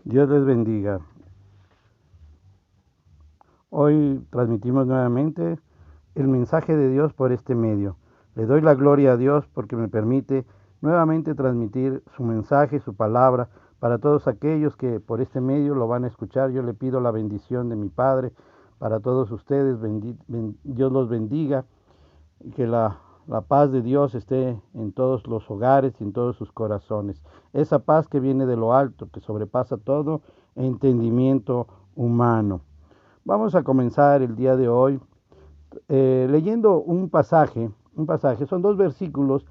Dios les bendiga. Hoy transmitimos nuevamente el mensaje de Dios por este medio. Le doy la gloria a Dios porque me permite nuevamente transmitir su mensaje, su palabra, para todos aquellos que por este medio lo van a escuchar. Yo le pido la bendición de mi Padre para todos ustedes. Dios los bendiga y que la paz de Dios esté en todos los hogares y en todos sus corazones. Esa paz que viene de lo alto, que sobrepasa todo entendimiento humano. Vamos a comenzar el día de hoy leyendo un pasaje, son dos versículos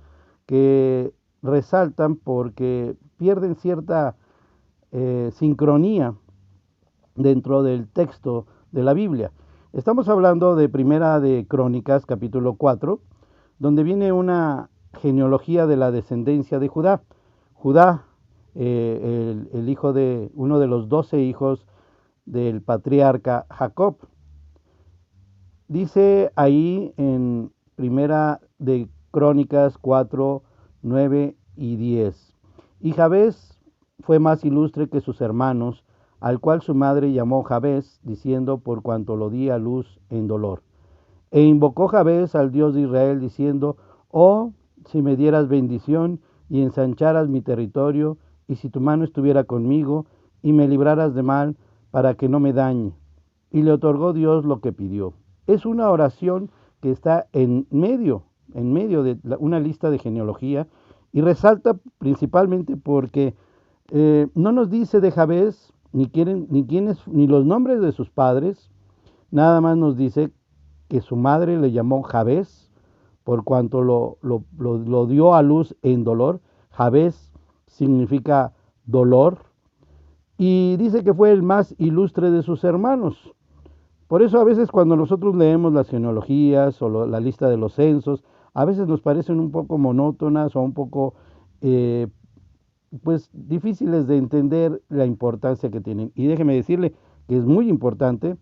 que resaltan porque pierden cierta sincronía dentro del texto de la Biblia. Estamos hablando de Primera de Crónicas, capítulo 4, donde viene una genealogía de la descendencia de Judá. Judá, el hijo de uno de los 12 hijos del patriarca Jacob. Dice ahí en Primera de Crónicas 4, 9 y 10. Y Jabes fue más ilustre que sus hermanos, al cual su madre llamó Jabes, diciendo, por cuanto lo di a luz en dolor. E invocó Jabes al Dios de Israel, diciendo, oh, si me dieras bendición y ensancharas mi territorio, y si tu mano estuviera conmigo, y me libraras de mal, para que no me dañe. Y le otorgó Dios lo que pidió. Es una oración que está en medio de una lista de genealogía, y resalta principalmente porque no nos dice de Jabes ni los nombres de sus padres, nada más nos dice que su madre le llamó Jabes por cuanto lo dio a luz en dolor. Jabes significa dolor, y dice que fue el más ilustre de sus hermanos. Por eso a veces cuando nosotros leemos las genealogías o la lista de los censos, a veces nos parecen un poco monótonas o un poco eh, pues difíciles de entender la importancia que tienen. Y déjeme decirle que es muy importante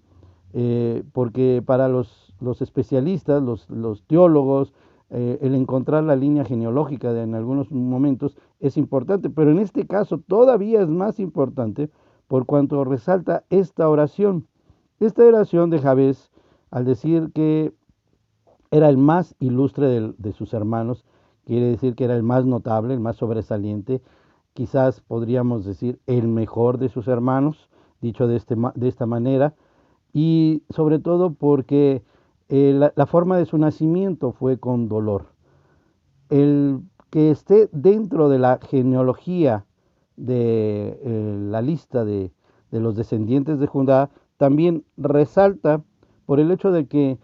porque para los especialistas, los teólogos, el encontrar la línea genealógica en algunos momentos es importante, pero en este caso todavía es más importante por cuanto resalta esta oración. Esta oración de Jabes, al decir que era el más ilustre de sus hermanos, quiere decir que era el más notable, el más sobresaliente, quizás podríamos decir el mejor de sus hermanos, dicho de esta manera, y sobre todo porque la forma de su nacimiento fue con dolor. El que esté dentro de la genealogía de la lista de los descendientes de Judá también resalta por el hecho de que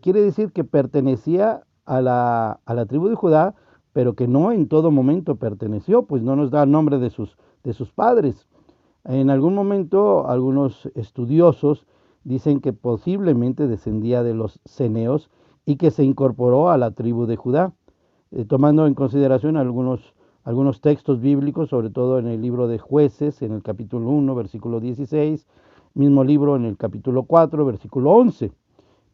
quiere decir que pertenecía a la tribu de Judá, pero que no en todo momento perteneció, pues no nos da el nombre de sus padres. En algún momento algunos estudiosos dicen que posiblemente descendía de los ceneos y que se incorporó a la tribu de Judá, tomando en consideración algunos textos bíblicos, sobre todo en el libro de Jueces, en el capítulo 1, versículo 16, mismo libro en el capítulo 4, versículo 11.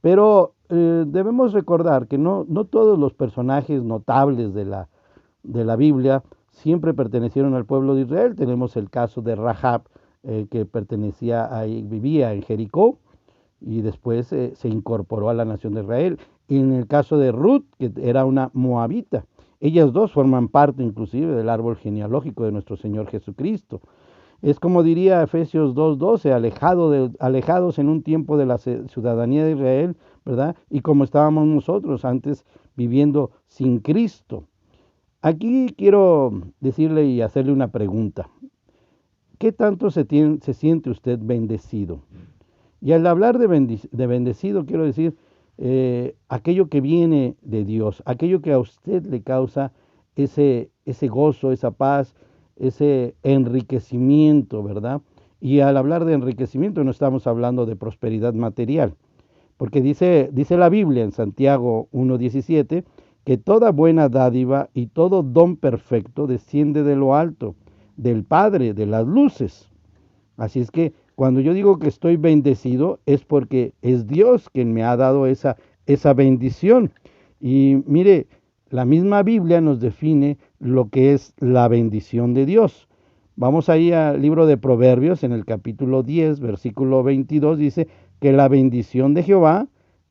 Pero debemos recordar que no todos los personajes notables de la Biblia siempre pertenecieron al pueblo de Israel. Tenemos el caso de Rahab, que vivía en Jericó y después se incorporó a la nación de Israel. Y en el caso de Ruth, que era una moabita. Ellas dos forman parte inclusive del árbol genealógico de nuestro Señor Jesucristo. Es como diría Efesios 2:12, alejados en un tiempo de la ciudadanía de Israel, ¿verdad? Y como estábamos nosotros antes viviendo sin Cristo. Aquí quiero decirle y hacerle una pregunta. ¿Qué tanto se siente usted bendecido? Y al hablar de bendecido, quiero decir aquello que viene de Dios, aquello que a usted le causa ese gozo, esa paz, ese enriquecimiento, ¿verdad? Y al hablar de enriquecimiento no estamos hablando de prosperidad material, porque dice la Biblia en Santiago 1:17 que toda buena dádiva y todo don perfecto desciende de lo alto, del Padre de las luces. Así es que cuando yo digo que estoy bendecido es porque es Dios quien me ha dado esa bendición. Y mire, la misma Biblia nos define lo que es la bendición de Dios. Vamos ahí al libro de Proverbios, en el capítulo 10, versículo 22, dice que la bendición de Jehová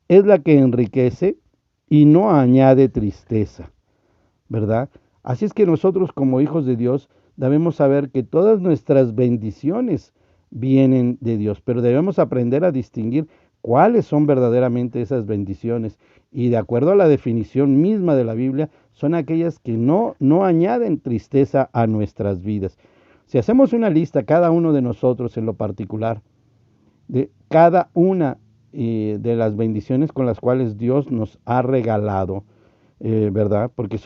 es la que enriquece y no añade tristeza, ¿verdad? Así es que nosotros como hijos de Dios debemos saber que todas nuestras bendiciones vienen de Dios, pero debemos aprender a distinguir cuáles son verdaderamente esas bendiciones. Y de acuerdo a la definición misma de la Biblia, son aquellas que no añaden tristeza a nuestras vidas. Si hacemos una lista, cada uno de nosotros en lo particular, de cada una de las bendiciones con las cuales Dios nos ha regalado, ¿verdad? Porque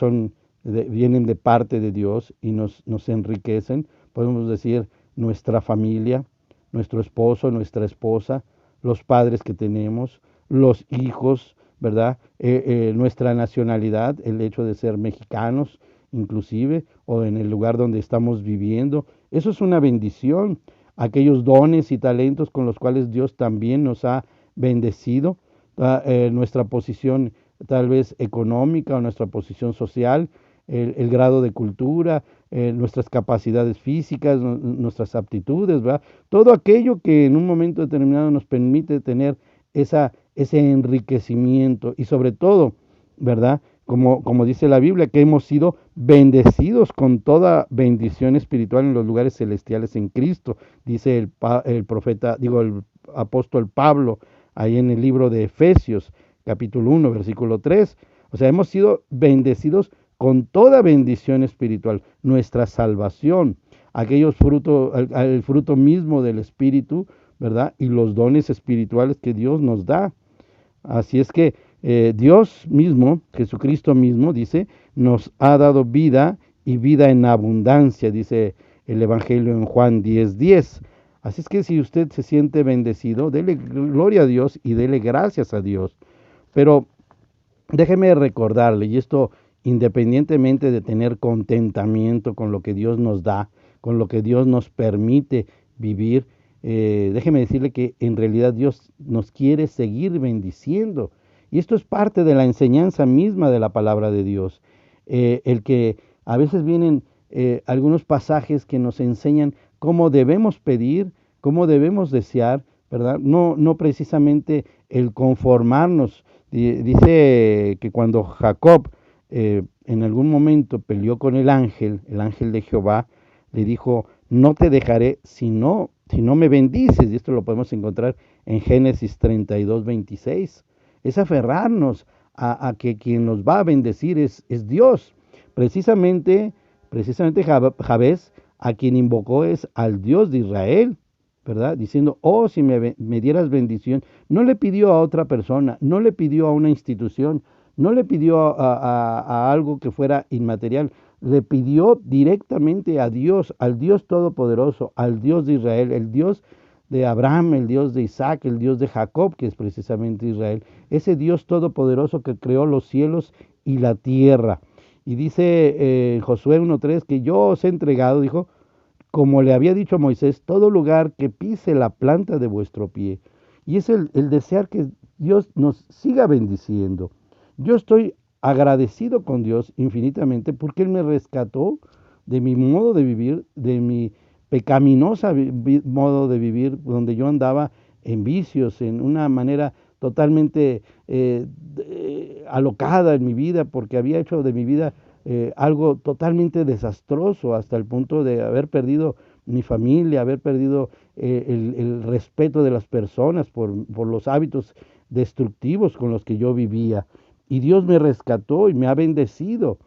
vienen de parte de Dios y nos enriquecen. Podemos decir nuestra familia, nuestro esposo, nuestra esposa, los padres que tenemos, los hijos, ¿verdad? Nuestra nacionalidad, el hecho de ser mexicanos, inclusive, o en el lugar donde estamos viviendo. Eso es una bendición. Aquellos dones y talentos con los cuales Dios también nos ha bendecido, nuestra posición tal vez económica o nuestra posición social, el grado de cultura, nuestras capacidades físicas, nuestras aptitudes, ¿verdad? Todo aquello que en un momento determinado nos permite tener ese enriquecimiento y sobre todo, ¿verdad? Como dice la Biblia, que hemos sido bendecidos con toda bendición espiritual en los lugares celestiales en Cristo, dice el profeta, el apóstol Pablo, ahí en el libro de Efesios, capítulo 1, versículo 3. O sea, hemos sido bendecidos con toda bendición espiritual, nuestra salvación, aquellos frutos, el fruto mismo del Espíritu, ¿verdad? Y los dones espirituales que Dios nos da. Así es que Dios mismo, Jesucristo mismo, dice, nos ha dado vida y vida en abundancia, dice el Evangelio en Juan 10:10. Así es que si usted se siente bendecido, dele gloria a Dios y dele gracias a Dios. Pero déjeme recordarle, y esto independientemente de tener contentamiento con lo que Dios nos da, con lo que Dios nos permite vivir, déjeme decirle que en realidad Dios nos quiere seguir bendiciendo. Y esto es parte de la enseñanza misma de la palabra de Dios. El que a veces vienen algunos pasajes que nos enseñan cómo debemos pedir, cómo debemos desear, ¿verdad? No precisamente el conformarnos. Dice que cuando Jacob en algún momento peleó con el ángel de Jehová, le dijo, no te dejaré si no me bendices. Y esto lo podemos encontrar en Génesis 32:26. Es aferrarnos a que quien nos va a bendecir es Dios. Precisamente Jabez, a quien invocó es al Dios de Israel, ¿verdad? Diciendo, oh, si me dieras bendición. No le pidió a otra persona, no le pidió a una institución, no le pidió a algo que fuera inmaterial, le pidió directamente a Dios, al Dios Todopoderoso, al Dios de Israel, el Dios de Abraham, el Dios de Isaac, el Dios de Jacob, que es precisamente Israel, ese Dios Todopoderoso que creó los cielos y la tierra. Y dice Josué 1:3 que yo os he entregado, dijo, como le había dicho a Moisés, todo lugar que pise la planta de vuestro pie. Y es el desear que Dios nos siga bendiciendo. Yo estoy agradecido con Dios infinitamente porque Él me rescató de mi modo de vivir, de mi pecaminosa modo de vivir, donde yo andaba en vicios, en una manera totalmente alocada en mi vida, porque había hecho de mi vida algo totalmente desastroso, hasta el punto de haber perdido mi familia, haber perdido el respeto de las personas por los hábitos destructivos con los que yo vivía. Y Dios me rescató y me ha bendecido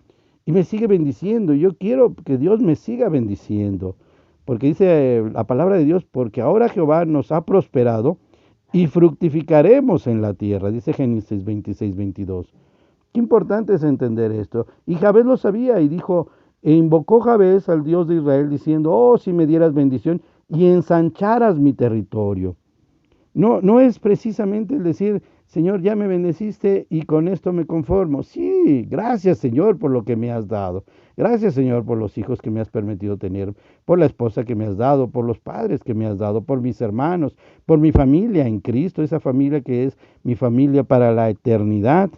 y me sigue bendiciendo. Yo quiero que Dios me siga bendiciendo, porque dice la palabra de Dios, porque ahora Jehová nos ha prosperado y fructificaremos en la tierra, dice Génesis 26:22. Qué importante es entender esto. Y Jabez lo sabía y dijo, e invocó Jabez al Dios de Israel diciendo, oh, si me dieras bendición y ensancharas mi territorio. No es precisamente el decir, Señor, ya me bendeciste y con esto me conformo. Sí, gracias Señor por lo que me has dado. Gracias Señor por los hijos que me has permitido tener, por la esposa que me has dado, por los padres que me has dado, por mis hermanos, por mi familia en Cristo, esa familia que es mi familia para la eternidad.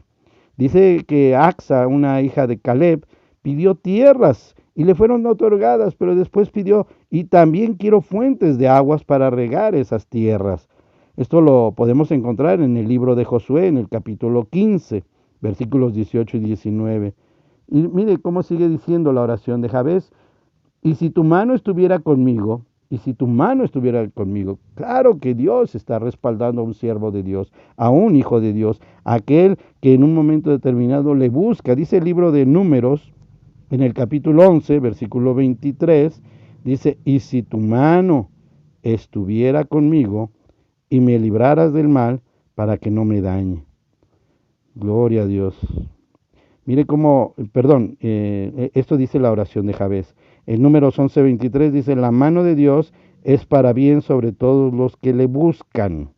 Dice que Axa, una hija de Caleb, pidió tierras y le fueron otorgadas, pero después pidió, y también quiero fuentes de aguas para regar esas tierras. Esto lo podemos encontrar en el libro de Josué, en el capítulo 15, versículos 18 y 19. Y mire cómo sigue diciendo la oración de Jabez. Y si tu mano estuviera conmigo, y si tu mano estuviera conmigo, claro que Dios está respaldando a un siervo de Dios, a un hijo de Dios, aquel que en un momento determinado le busca. Dice el libro de Números, en el capítulo 11, versículo 23, dice, y si tu mano estuviera conmigo y me libraras del mal para que no me dañe. Gloria a Dios. Mire cómo, perdón, esto dice la oración de Jabez. El número 11:23 dice, la mano de Dios es para bien sobre todos los que le buscan.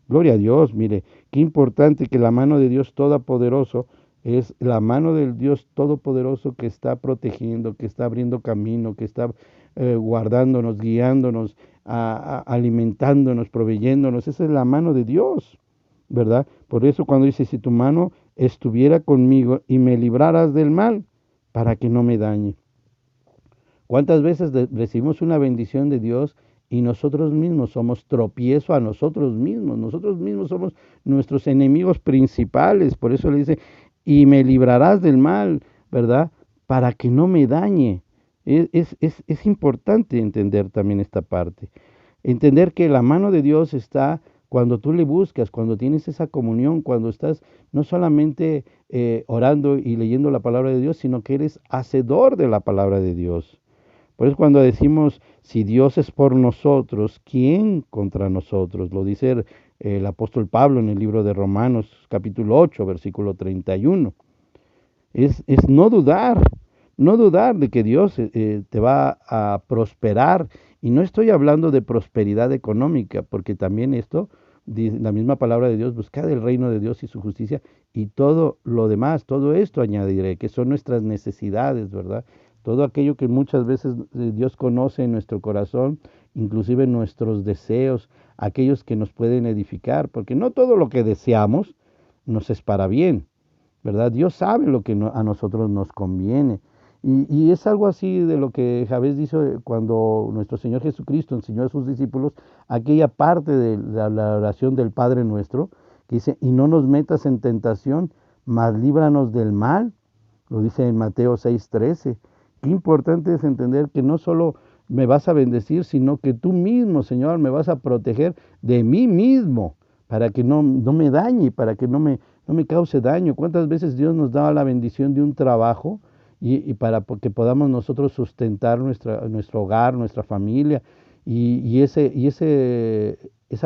Gloria a Dios, mire, qué importante que la mano de Dios Todopoderoso es la mano del Dios Todopoderoso que está protegiendo, que está abriendo camino, que está guardándonos, guiándonos, alimentándonos, proveyéndonos. Esa es la mano de Dios, ¿verdad? Por eso cuando dice, si tu mano estuviera conmigo y me libraras del mal, para que no me dañe. ¿Cuántas veces recibimos una bendición de Dios y nosotros mismos somos tropiezo a nosotros mismos? Nosotros mismos somos nuestros enemigos principales. Por eso le dice, y me librarás del mal, ¿verdad? Para que no me dañe. Es importante entender también esta parte. Entender que la mano de Dios está cuando tú le buscas, cuando tienes esa comunión, cuando estás no solamente orando y leyendo la palabra de Dios, sino que eres hacedor de la palabra de Dios. Por eso cuando decimos, si Dios es por nosotros, ¿quién contra nosotros? Lo dice el apóstol Pablo en el libro de Romanos, capítulo 8, versículo 31. Es no dudar de que Dios te va a prosperar. Y no estoy hablando de prosperidad económica, porque también esto, la misma palabra de Dios, buscad el reino de Dios y su justicia, y todo lo demás, todo esto añadiré, que son nuestras necesidades, ¿verdad? Todo aquello que muchas veces Dios conoce en nuestro corazón, inclusive nuestros deseos, aquellos que nos pueden edificar, porque no todo lo que deseamos nos es para bien, ¿verdad? Dios sabe lo que a nosotros nos conviene. Y es algo así de lo que Jabez dice cuando nuestro Señor Jesucristo enseñó a sus discípulos aquella parte de la oración del Padre Nuestro, que dice, y no nos metas en tentación, mas líbranos del mal. Lo dice en Mateo 6:13. Qué importante es entender que no solo me vas a bendecir, sino que tú mismo, Señor, me vas a proteger de mí mismo, para que no me dañe, para que no me cause daño. ¿Cuántas veces Dios nos da la bendición de un trabajo y para que podamos nosotros sustentar nuestro hogar, nuestra familia? Esa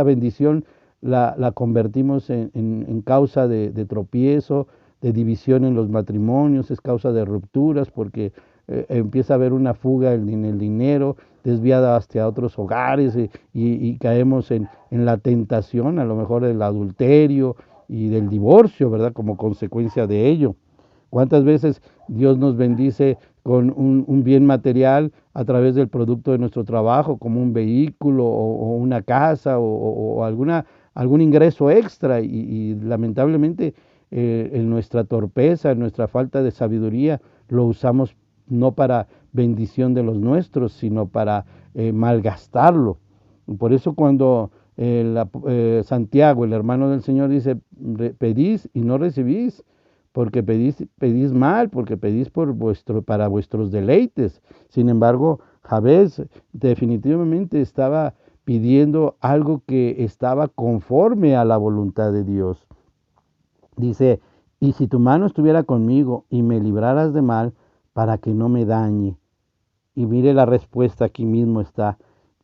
bendición la convertimos en causa de tropiezo, de división en los matrimonios, es causa de rupturas, porque empieza a haber una fuga en el dinero, desviada hacia otros hogares, y caemos en la tentación, a lo mejor del adulterio y del divorcio, ¿verdad? Como consecuencia de ello. ¿Cuántas veces Dios nos bendice con un bien material a través del producto de nuestro trabajo, como un vehículo o una casa o algún ingreso extra? Y lamentablemente en nuestra torpeza, en nuestra falta de sabiduría, lo usamos no para bendición de los nuestros, sino para malgastarlo. Por eso cuando Santiago, el hermano del Señor, dice, pedís y no recibís, porque pedís mal, porque pedís para vuestros deleites. Sin embargo, Jabez definitivamente estaba pidiendo algo que estaba conforme a la voluntad de Dios. Dice, y si tu mano estuviera conmigo y me libraras de mal, para que no me dañe. Y mire la respuesta, aquí mismo está,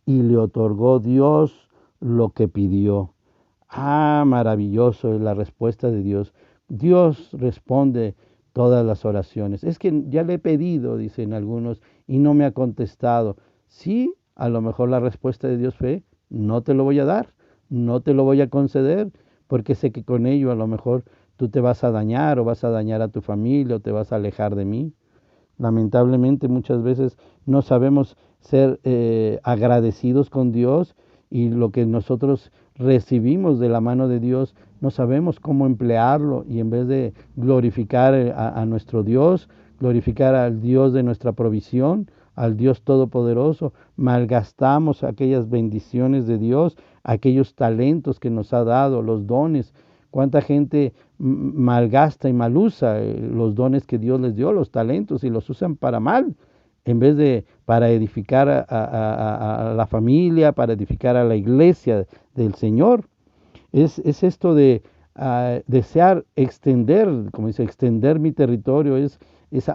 y le otorgó Dios lo que pidió. Ah, maravilloso es la respuesta de Dios. Dios responde todas las oraciones. Es que ya le he pedido, dicen algunos, y no me ha contestado. Sí, a lo mejor la respuesta de Dios fue, no te lo voy a dar, no te lo voy a conceder, porque sé que con ello a lo mejor tú te vas a dañar o vas a dañar a tu familia o te vas a alejar de mí. Lamentablemente muchas veces no sabemos ser agradecidos con Dios, y lo que nosotros recibimos de la mano de Dios no sabemos cómo emplearlo, y en vez de glorificar a nuestro Dios glorificar al Dios de nuestra provisión, al Dios Todopoderoso, malgastamos aquellas bendiciones de Dios, aquellos talentos que nos ha dado, los dones. Cuánta gente malgasta y malusa los dones que Dios les dio, los talentos, y los usan para mal, en vez de para edificar a la familia, para edificar a la iglesia del Señor. Es esto de desear extender, como dice, extender mi territorio, es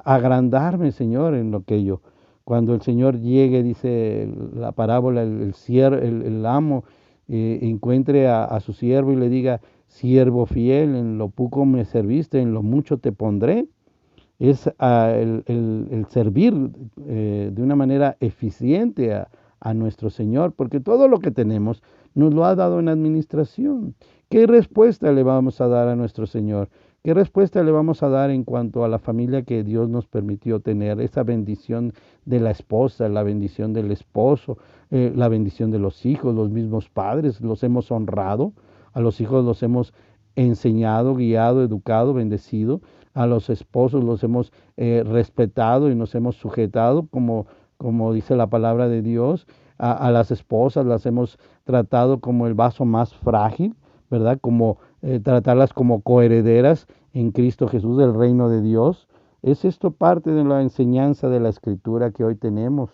agrandarme, Señor, en lo que yo. Cuando el Señor llegue, dice la parábola, el amo encuentre a su siervo y le diga: siervo fiel, en lo poco me serviste, en lo mucho te pondré. Es el servir de una manera eficiente a nuestro Señor, porque todo lo que tenemos nos lo ha dado en administración. ¿Qué respuesta le vamos a dar a nuestro Señor? ¿Qué respuesta le vamos a dar en cuanto a la familia que Dios nos permitió tener? Esa bendición de la esposa, la bendición del esposo, la bendición de los hijos, los mismos padres, los hemos honrado, a los hijos los hemos enseñado, guiado, educado, bendecido, a los esposos los hemos respetado y nos hemos sujetado, como dice la palabra de Dios. A las esposas las hemos tratado como el vaso más frágil, ¿verdad? Como tratarlas como coherederas en Cristo Jesús del reino de Dios. Es esto parte de la enseñanza de la Escritura que hoy tenemos.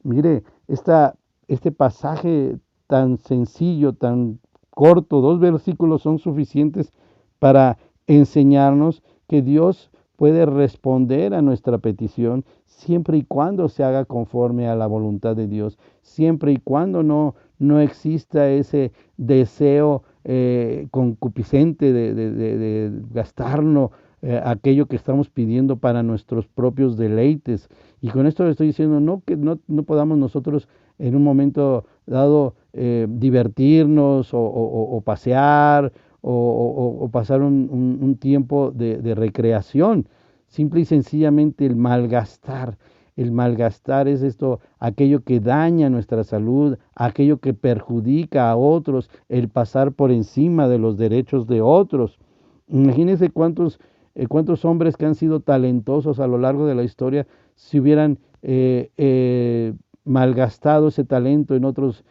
Mire, este pasaje tan sencillo, tan corto, 2 versículos son suficientes para enseñarnos que Dios puede responder a nuestra petición siempre y cuando se haga conforme a la voluntad de Dios, siempre y cuando no exista ese deseo concupiscente de gastarnos aquello que estamos pidiendo para nuestros propios deleites. Y con esto le estoy diciendo que no podamos nosotros en un momento dado divertirnos o pasear o pasar un tiempo de recreación. Simple y sencillamente el malgastar. El malgastar es esto, aquello que daña nuestra salud, aquello que perjudica a otros, el pasar por encima de los derechos de otros. Imagínense cuántos hombres que han sido talentosos a lo largo de la historia, si hubieran malgastado ese talento en otros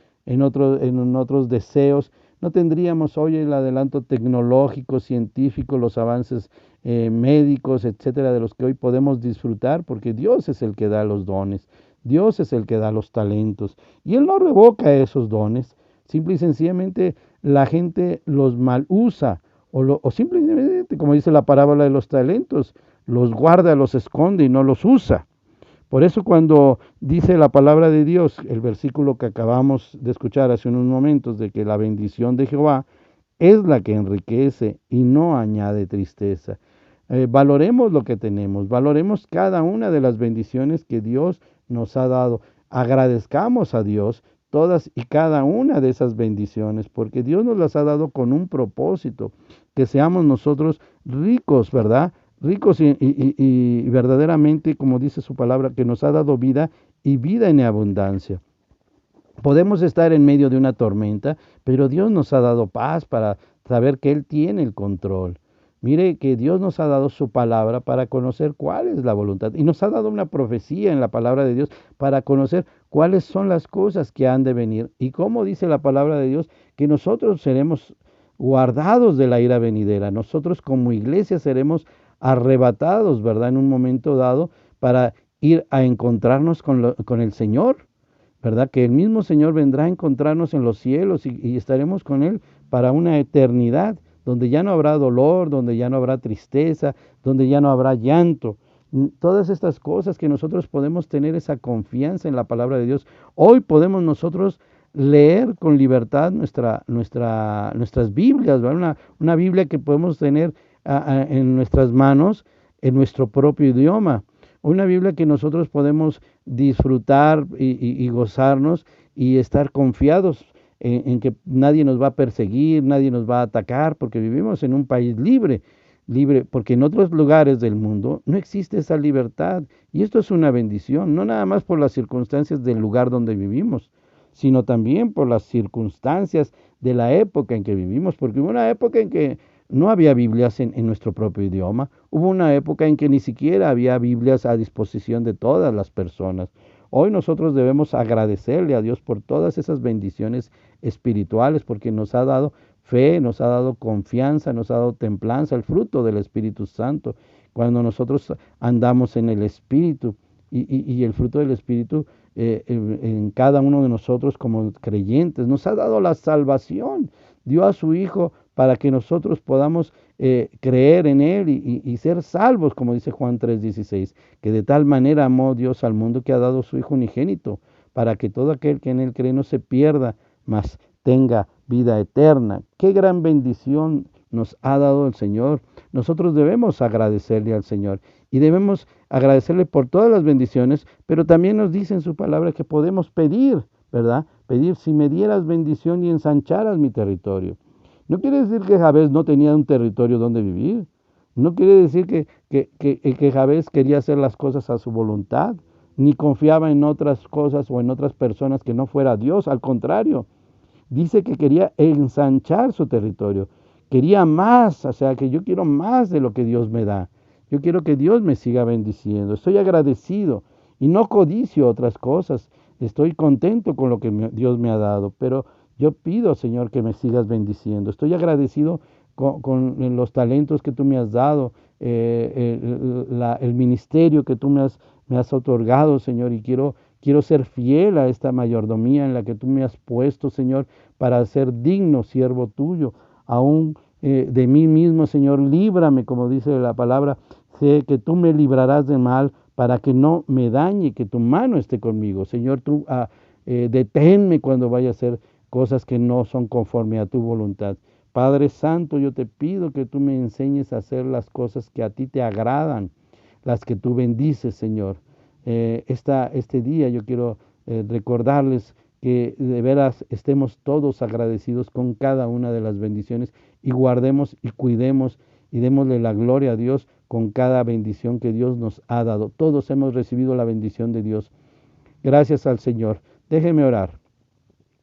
deseos, no tendríamos hoy el adelanto tecnológico, científico, los avances médicos, etcétera, de los que hoy podemos disfrutar, porque Dios es el que da los dones, Dios es el que da los talentos, y Él no revoca esos dones. Simple y sencillamente la gente los mal usa, o simplemente, como dice la parábola de los talentos, los guarda, los esconde y no los usa. Por eso cuando dice la palabra de Dios, el versículo que acabamos de escuchar hace unos momentos, de que la bendición de Jehová es la que enriquece y no añade tristeza. Valoremos lo que tenemos, valoremos cada una de las bendiciones que Dios nos ha dado. Agradezcamos a Dios todas y cada una de esas bendiciones, porque Dios nos las ha dado con un propósito, que seamos nosotros ricos, ¿verdad? Ricos y verdaderamente, como dice su palabra, que nos ha dado vida y vida en abundancia. Podemos estar en medio de una tormenta, pero Dios nos ha dado paz para saber que Él tiene el control. Mire que Dios nos ha dado su palabra para conocer cuál es la voluntad, y nos ha dado una profecía en la palabra de Dios para conocer cuáles son las cosas que han de venir. Y como dice la palabra de Dios, que nosotros seremos guardados de la ira venidera. Nosotros como iglesia seremos arrebatados, ¿verdad? En un momento dado para ir a encontrarnos con el Señor, ¿verdad? Que el mismo Señor vendrá a encontrarnos en los cielos y estaremos con Él para una eternidad, donde ya no habrá dolor, donde ya no habrá tristeza, donde ya no habrá llanto. Todas estas cosas que nosotros podemos tener esa confianza en la palabra de Dios. Hoy podemos nosotros leer con libertad nuestras Biblias, ¿verdad? Una Biblia que podemos tener en nuestras manos, en nuestro propio idioma. Una Biblia que nosotros podemos disfrutar y gozarnos y estar confiados en que nadie nos va a perseguir, nadie nos va a atacar, porque vivimos en un país libre, porque en otros lugares del mundo no existe esa libertad. Y esto es una bendición, no nada más por las circunstancias del lugar donde vivimos, sino también por las circunstancias de la época en que vivimos, porque hubo una época en que no había Biblias en nuestro propio idioma. Hubo una época en que ni siquiera había Biblias a disposición de todas las personas. Hoy nosotros debemos agradecerle a Dios por todas esas bendiciones espirituales, porque nos ha dado fe, nos ha dado confianza, nos ha dado templanza, el fruto del Espíritu Santo. Cuando nosotros andamos en el Espíritu y el fruto del Espíritu en cada uno de nosotros como creyentes, nos ha dado la salvación. Dio a su Hijo para que nosotros podamos creer en Él y ser salvos, como dice Juan 3:16, que de tal manera amó Dios al mundo que ha dado su Hijo unigénito, para que todo aquel que en Él cree no se pierda, mas tenga vida eterna. Qué gran bendición nos ha dado el Señor. Nosotros debemos agradecerle al Señor y debemos agradecerle por todas las bendiciones, pero también nos dice en su palabra que podemos pedir, ¿verdad? Pedir: si me dieras bendición y ensancharas mi territorio. No quiere decir que Jabez no tenía un territorio donde vivir. No quiere decir que Jabez quería hacer las cosas a su voluntad, ni confiaba en otras cosas o en otras personas que no fuera Dios. Al contrario, dice que quería ensanchar su territorio. Quería más, o sea, que yo quiero más de lo que Dios me da. Yo quiero que Dios me siga bendiciendo. Estoy agradecido y no codicio otras cosas. Estoy contento con lo que Dios me ha dado, pero yo pido, Señor, que me sigas bendiciendo. Estoy agradecido con los talentos que tú me has dado, el ministerio que tú me has otorgado, Señor, y quiero ser fiel a esta mayordomía en la que tú me has puesto, Señor, para ser digno siervo tuyo. Aún de mí mismo, Señor, líbrame, como dice la palabra. Sé que tú me librarás de mal para que no me dañe, que tu mano esté conmigo. Señor, tú deténme cuando vaya a hacer cosas que no son conforme a tu voluntad. Padre Santo, yo te pido que tú me enseñes a hacer las cosas que a ti te agradan, las que tú bendices, Señor. Este día yo quiero recordarles que de veras estemos todos agradecidos con cada una de las bendiciones y guardemos y cuidemos y démosle la gloria a Dios con cada bendición que Dios nos ha dado. Todos hemos recibido la bendición de Dios. Gracias al Señor. Déjeme orar.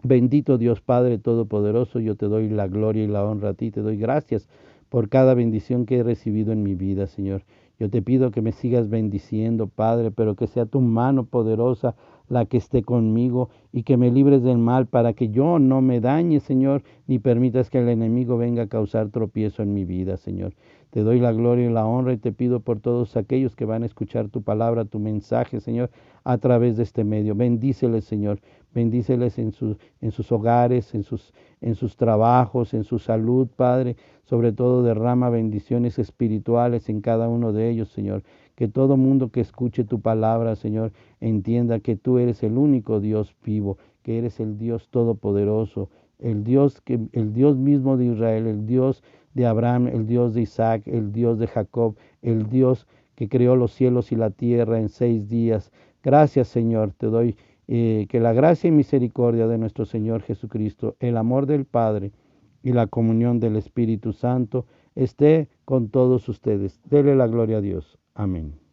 Bendito Dios Padre Todopoderoso, yo te doy la gloria y la honra a ti, te doy gracias por cada bendición que he recibido en mi vida, Señor. Yo te pido que me sigas bendiciendo, Padre, pero que sea tu mano poderosa la que esté conmigo y que me libres del mal para que yo no me dañe, Señor, ni permitas que el enemigo venga a causar tropiezo en mi vida, Señor. Te doy la gloria y la honra y te pido por todos aquellos que van a escuchar tu palabra, tu mensaje, Señor, a través de este medio. Bendíceles, Señor. Bendíceles en sus hogares, en sus trabajos, en su salud, Padre. Sobre todo derrama bendiciones espirituales en cada uno de ellos, Señor. Que todo mundo que escuche tu palabra, Señor, entienda que tú eres el único Dios vivo, que eres el Dios todopoderoso, el Dios mismo de Israel, el Dios de Abraham, el Dios de Isaac, el Dios de Jacob, el Dios que creó los cielos y la tierra en 6 días. Gracias, Señor, te doy que la gracia y misericordia de nuestro Señor Jesucristo, el amor del Padre y la comunión del Espíritu Santo esté con todos ustedes. Dele la gloria a Dios. Amén.